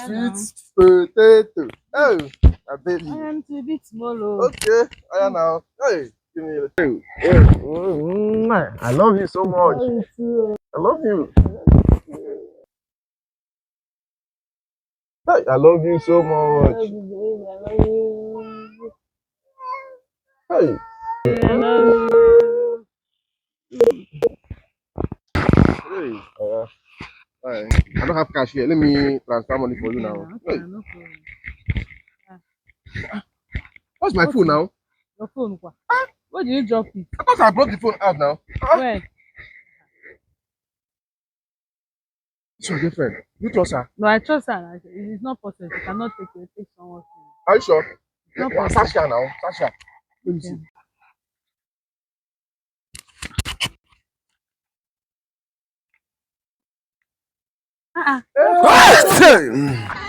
sweet potato. Oh, I bet I you. am to be tomorrow. Okay, I am now. Hey, give me the two. I love you so much. I love you. Hey, I love you so much. Hey, I love you. hey. Alright. I don't have cash here. Let me transfer money for you Okay, now. now. Okay, Hey, now, no problem. Ah, what's my what phone is now? your phone? Kwa? Where did you drop it? I thought I brought the phone out now. Where? It's your girlfriend. You trust her? No, I trust her. It is not possible. You cannot take someone's phone. Are you sure? It's not Yeah, possible. Sasha now. Sasha. Let me Okay. see. What is Hey!